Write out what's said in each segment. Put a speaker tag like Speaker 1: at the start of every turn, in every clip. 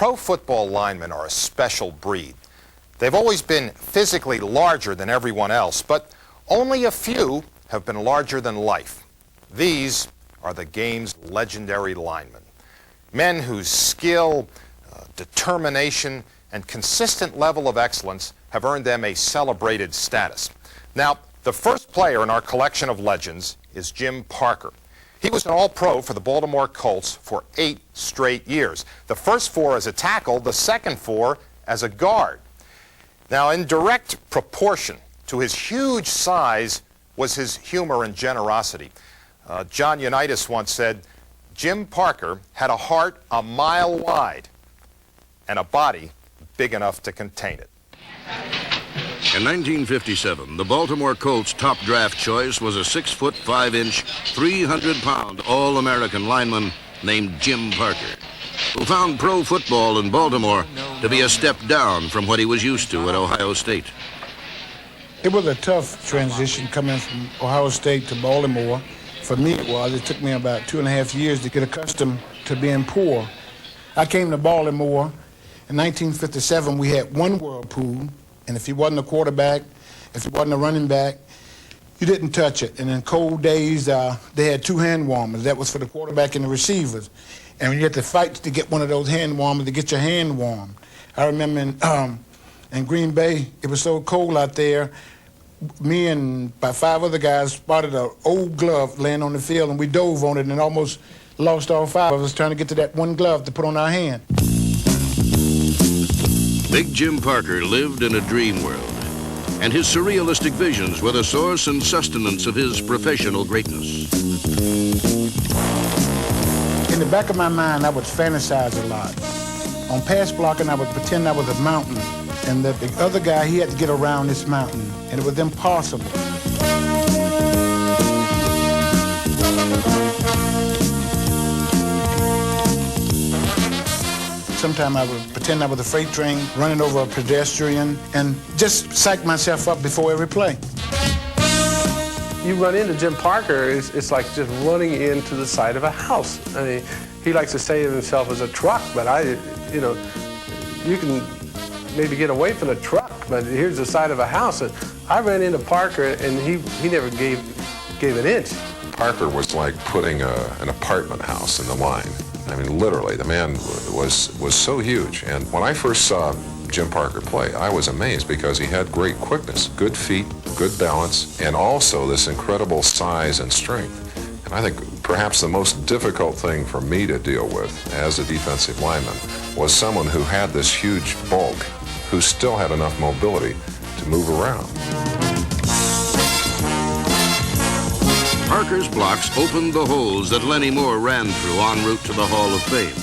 Speaker 1: Pro football linemen are a special breed. They've always been physically larger than everyone else, but only a few have been larger than life. These are the game's legendary linemen. Men whose skill, determination, and consistent level of excellence have earned them a celebrated status. Now, the first player in our collection of legends is Jim Parker. He was an All-Pro for the Baltimore Colts for 8 straight years. The first 4 as a tackle, the second 4 as a guard. Now, in direct proportion to his huge size was his humor and generosity. John Unitas once said, Jim Parker had a heart a mile wide and a body big enough to contain it.
Speaker 2: In 1957, the Baltimore Colts' top draft choice was a 6'5", 300-pound All-American lineman named Jim Parker, who found pro football in Baltimore to be a step down from what he was used to at Ohio State.
Speaker 3: It was a tough transition coming from Ohio State to Baltimore. For me, it took me about 2.5 years to get accustomed to being poor. I came to Baltimore. In 1957, we had one whirlpool. And if he wasn't a quarterback, if he wasn't a running back, you didn't touch it. And in cold days, they had 2 hand warmers. That was for the quarterback and the receivers. And you had to fight to get one of those hand warmers to get your hand warm. I remember in Green Bay, it was so cold out there, me and about 5 other guys spotted an old glove laying on the field, and we dove on it and almost lost all 5 of us trying to get to that one glove to put on our hand.
Speaker 2: Big Jim Parker lived in a dream world, and his surrealistic visions were the source and sustenance of his professional greatness.
Speaker 3: In the back of my mind, I would fantasize a lot. On pass blocking, I would pretend I was a mountain, and that the other guy, he had to get around this mountain, and it was impossible. Sometimes I would pretend I was a freight train running over a pedestrian and just psych myself up before every play.
Speaker 4: You run into Jim Parker, it's like just running into the side of a house. I mean, he likes to say of himself as a truck, but you can maybe get away from the truck, but here's the side of a house. And I ran into Parker, and he never gave an inch.
Speaker 5: Parker was like putting an apartment house in the line. I mean, literally, the man was so huge. And when I first saw Jim Parker play, I was amazed because he had great quickness, good feet, good balance, and also this incredible size and strength. And I think perhaps the most difficult thing for me to deal with as a defensive lineman was someone who had this huge bulk, who still had enough mobility to move around.
Speaker 2: Parker's blocks opened the holes that Lenny Moore ran through en route to the Hall of Fame.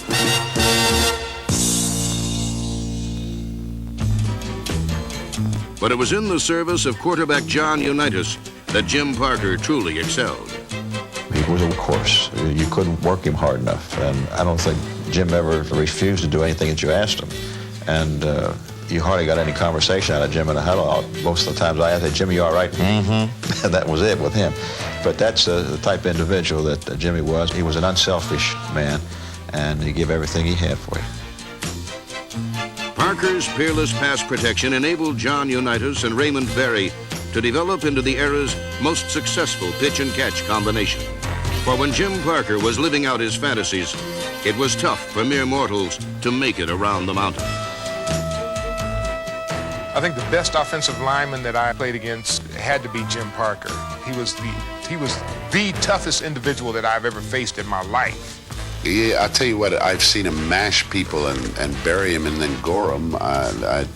Speaker 2: But it was in the service of quarterback John Unitas that Jim Parker truly excelled.
Speaker 6: He was, of course, you couldn't work him hard enough, and I don't think Jim ever refused to do anything that you asked him. And you hardly got any conversation out of Jim in a huddle. Most of the times I asked, Jimmy, you all right? Mm-hmm. And that was it with him. But that's the type of individual that Jimmy was. He was an unselfish man, and he gave everything he had for you.
Speaker 2: Parker's peerless pass protection enabled John Unitas and Raymond Berry to develop into the era's most successful pitch-and-catch combination. For when Jim Parker was living out his fantasies, it was tough for mere mortals to make it around the mountain.
Speaker 7: I think the best offensive lineman that I played against had to be Jim Parker. He was the toughest individual that I've ever faced in my life.
Speaker 8: Yeah, I tell you what, I've seen him mash people and bury him and then gore them.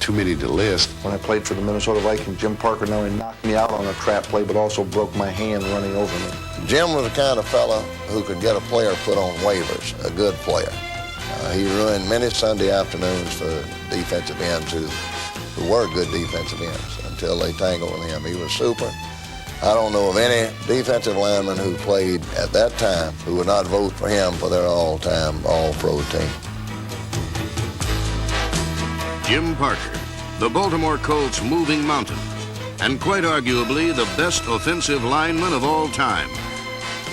Speaker 8: Too many to list.
Speaker 9: When I played for the Minnesota Vikings, Jim Parker not only knocked me out on a trap play, but also broke my hand running over me.
Speaker 10: Jim was the kind of fella who could get a player put on waivers, a good player. He ruined many Sunday afternoons for defensive ends who were good defensive ends until they tangled with him. He was super. I don't know of any defensive lineman who played at that time who would not vote for him for their all-time All-Pro team.
Speaker 2: Jim Parker, the Baltimore Colts' moving mountain, and quite arguably the best offensive lineman of all time.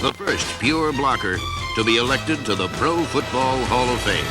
Speaker 2: The first pure blocker to be elected to the Pro Football Hall of Fame.